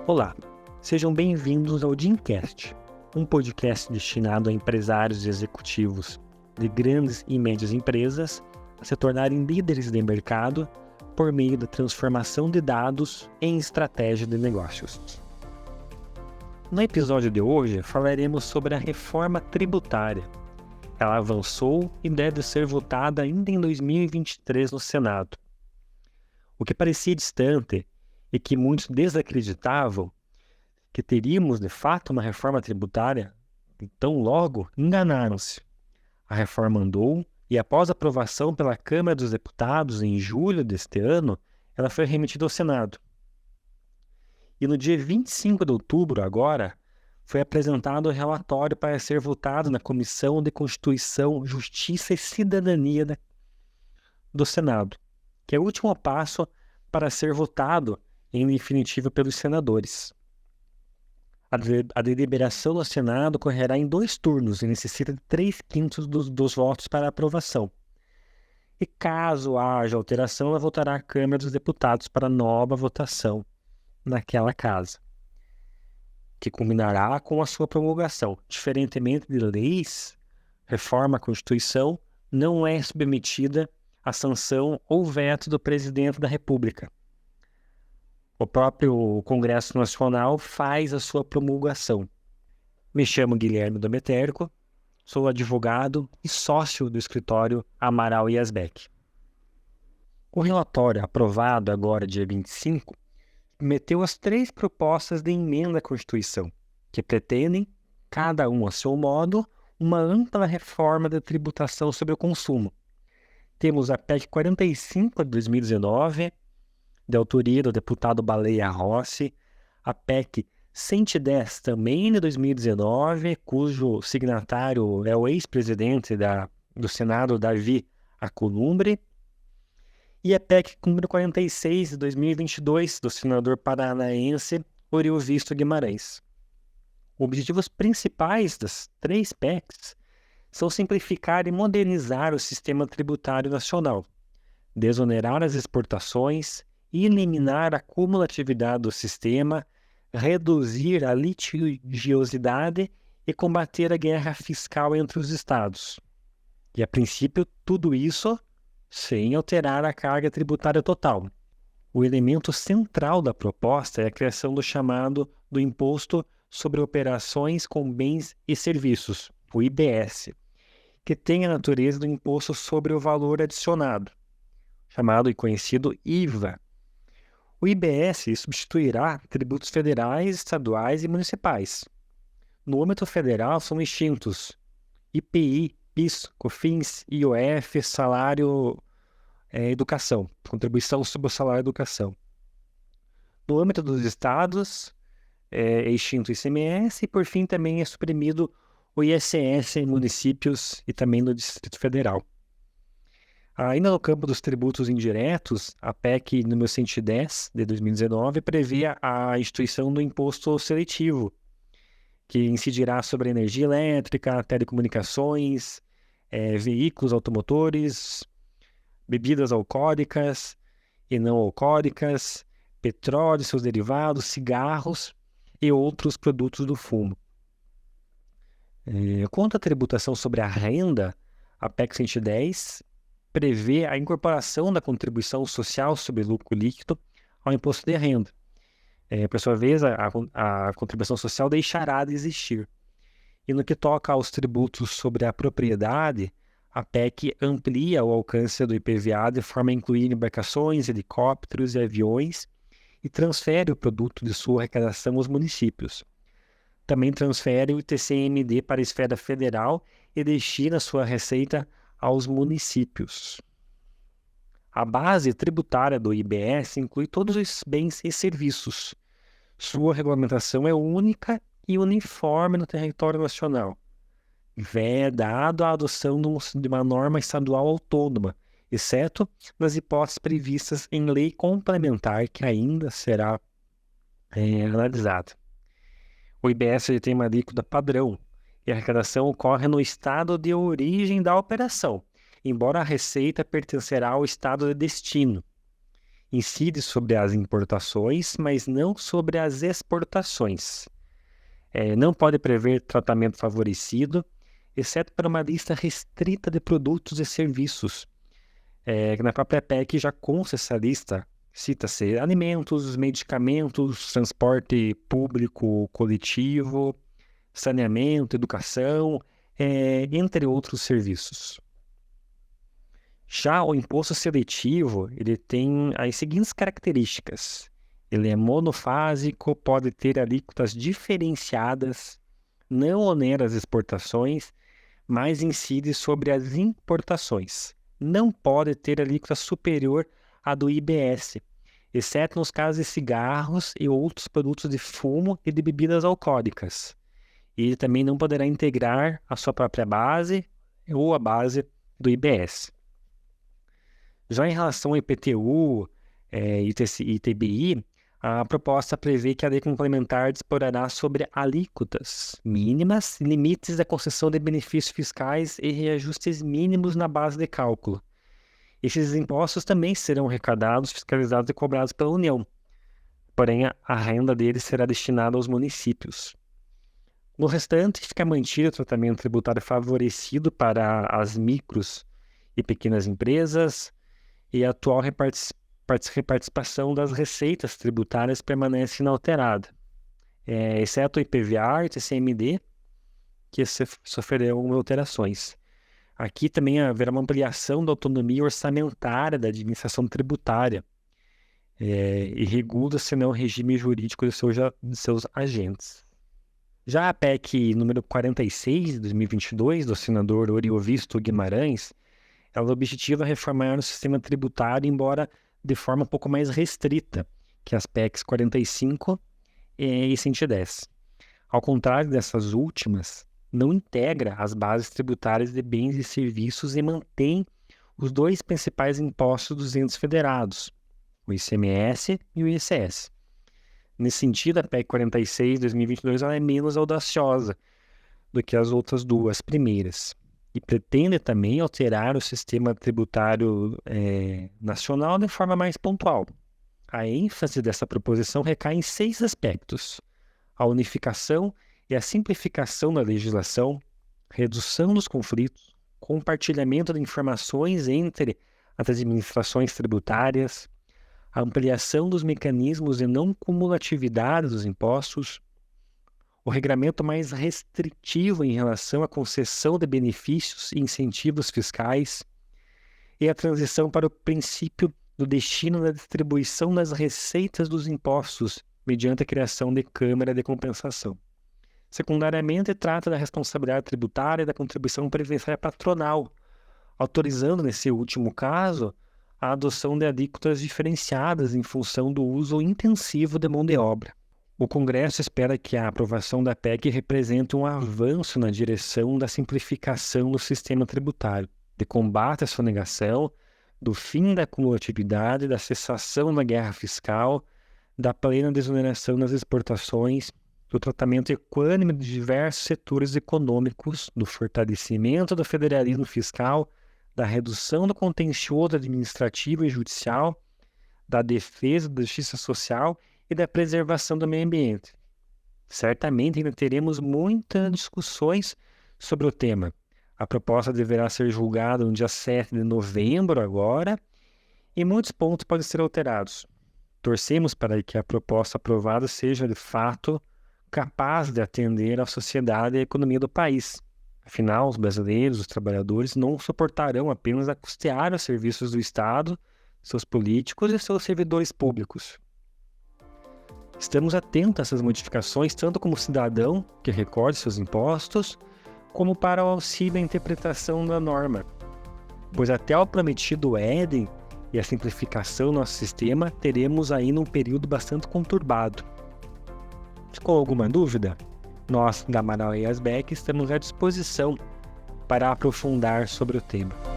Olá, sejam bem-vindos ao Dincast, um podcast destinado a empresários e executivos de grandes e médias empresas a se tornarem líderes de mercado por meio da transformação de dados em estratégia de negócios. No episódio de hoje, falaremos sobre a reforma tributária. Ela avançou e deve ser votada ainda em 2023 no Senado. O que parecia distante e que muitos desacreditavam que teríamos de fato uma reforma tributária, tão logo enganaram-se. A reforma andou e, após aprovação pela Câmara dos Deputados em julho deste ano, ela foi remetida ao Senado. E no dia 25 de outubro, agora, foi apresentado o relatório para ser votado na Comissão de Constituição, Justiça e Cidadania do Senado, que é o último passo para ser votado em definitivo pelos senadores. A deliberação no Senado ocorrerá em 2 turnos e necessita de 3/5 dos votos para aprovação. E caso haja alteração, ela voltará à Câmara dos Deputados para nova votação naquela casa, que culminará com a sua promulgação. Diferentemente de leis, reforma à Constituição não é submetida à sanção ou veto do Presidente da República. O próprio Congresso Nacional faz a sua promulgação. Me chamo Guilherme Dometérco, sou advogado e sócio do escritório Amaral e Asbeck. O relatório aprovado agora, dia 25, meteu as 3 propostas de emenda à Constituição, que pretendem, cada um a seu modo, uma ampla reforma da tributação sobre o consumo. Temos a PEC 45 de 2019, de autoria do deputado Baleia Rossi, a PEC 110, também de 2019, cujo signatário é o ex-presidente do Senado, Davi Alcolumbre, e a PEC número 46 de 2022, do senador paranaense Oriovisto Guimarães. Objetivos principais das 3 PECs são simplificar e modernizar o sistema tributário nacional, desonerar as exportações, eliminar a cumulatividade do sistema, reduzir a litigiosidade e combater a guerra fiscal entre os estados. E, a princípio, tudo isso sem alterar a carga tributária total. O elemento central da proposta é a criação do Imposto sobre Operações com Bens e Serviços, o IBS, que tem a natureza do Imposto sobre o Valor Adicionado, chamado e conhecido IVA. O IBS substituirá tributos federais, estaduais e municipais. No âmbito federal são extintos IPI, PIS, COFINS, IOF, salário educação, contribuição sobre o salário educação. No âmbito dos estados, é extinto o ICMS e, por fim, também é suprimido o ISS em municípios e também no Distrito Federal. Ainda no campo dos tributos indiretos, a PEC número 110, de 2019, prevê a instituição do imposto seletivo, que incidirá sobre a energia elétrica, telecomunicações, veículos automotores, bebidas alcoólicas e não alcoólicas, petróleo, seus derivados, cigarros e outros produtos do fumo. Quanto à tributação sobre a renda, a PEC 110 prevê a incorporação da contribuição social sobre lucro líquido ao imposto de renda. Por sua vez, a contribuição social deixará de existir. E no que toca aos tributos sobre a propriedade, a PEC amplia o alcance do IPVA de forma a incluir embarcações, helicópteros e aviões e transfere o produto de sua arrecadação aos municípios. Também transfere o ITCMD para a esfera federal e destina sua receita aos municípios. A base tributária do IBS inclui todos os bens e serviços. Sua regulamentação é única e uniforme no território nacional. Vedado a adoção de uma norma estadual autônoma, exceto nas hipóteses previstas em lei complementar que ainda será analisada. O IBS tem uma alíquota padrão e a arrecadação ocorre no estado de origem da operação, embora a receita pertencerá ao estado de destino. incide sobre as importações, mas não sobre as exportações. Não pode prever tratamento favorecido, exceto para uma lista restrita de produtos e serviços. Na própria PEC já consta essa lista, cita-se alimentos, medicamentos, transporte público coletivo, saneamento, educação, entre outros serviços. Já o imposto seletivo, ele tem as seguintes características. Ele é monofásico, pode ter alíquotas diferenciadas, não onera as exportações, mas incide sobre as importações. Não pode ter alíquota superior à do IBS, exceto nos casos de cigarros e outros produtos de fumo e de bebidas alcoólicas. E ele também não poderá integrar a sua própria base ou a base do IBS. Já em relação ao IPTU e ITBI, a proposta prevê que a lei complementar disporará sobre alíquotas mínimas, limites da concessão de benefícios fiscais e reajustes mínimos na base de cálculo. Esses impostos também serão arrecadados, fiscalizados e cobrados pela União, porém a renda deles será destinada aos municípios. No restante, fica mantido o tratamento tributário favorecido para as micros e pequenas empresas, e a atual repartição das receitas tributárias permanece inalterada, exceto o IPVA e o TCMD, que sofrerão alterações. Aqui também haverá uma ampliação da autonomia orçamentária da administração tributária, e regula-se o regime jurídico de seus agentes. Já a PEC número 46 de 2022, do senador Oriovisto Guimarães, ela objetiva reformar o sistema tributário, embora de forma um pouco mais restrita que as PECs 45 e 110. Ao contrário dessas últimas, não integra as bases tributárias de bens e serviços e mantém os dois principais impostos dos entes federados, o ICMS e o ICS. Nesse sentido, a PEC 46 de 2022 ela é menos audaciosa do que as outras duas primeiras e pretende também alterar o sistema tributário nacional de forma mais pontual. A ênfase dessa proposição recai em 6 aspectos: a unificação e a simplificação da legislação, redução dos conflitos, compartilhamento de informações entre as administrações tributárias, a ampliação dos mecanismos de não cumulatividade dos impostos, o regramento mais restritivo em relação à concessão de benefícios e incentivos fiscais e a transição para o princípio do destino da distribuição das receitas dos impostos mediante a criação de câmara de compensação. Secundariamente, trata da responsabilidade tributária e da contribuição previdenciária patronal, autorizando, nesse último caso, a adoção de alíquotas diferenciadas em função do uso intensivo de mão de obra. O Congresso espera que a aprovação da PEC represente um avanço na direção da simplificação do sistema tributário, de combate à sonegação, do fim da cumulatividade, da cessação da guerra fiscal, da plena desoneração das exportações, do tratamento equânime de diversos setores econômicos, do fortalecimento do federalismo fiscal, da redução do contencioso administrativo e judicial, da defesa da justiça social e da preservação do meio ambiente. Certamente ainda teremos muitas discussões sobre o tema. A proposta deverá ser julgada no dia 7 de novembro agora, e muitos pontos podem ser alterados. Torcemos para que a proposta aprovada seja, de fato, capaz de atender à sociedade e à economia do país. Afinal, os brasileiros, os trabalhadores, não suportarão apenas a custear os serviços do Estado, seus políticos e seus servidores públicos. Estamos atentos a essas modificações, tanto como cidadão que recorde seus impostos, como para o auxílio à interpretação da norma, pois até o prometido Éden e a simplificação do nosso sistema teremos ainda um período bastante conturbado. Ficou alguma dúvida? Nós, da Amaral e Asbeck, estamos à disposição para aprofundar sobre o tema.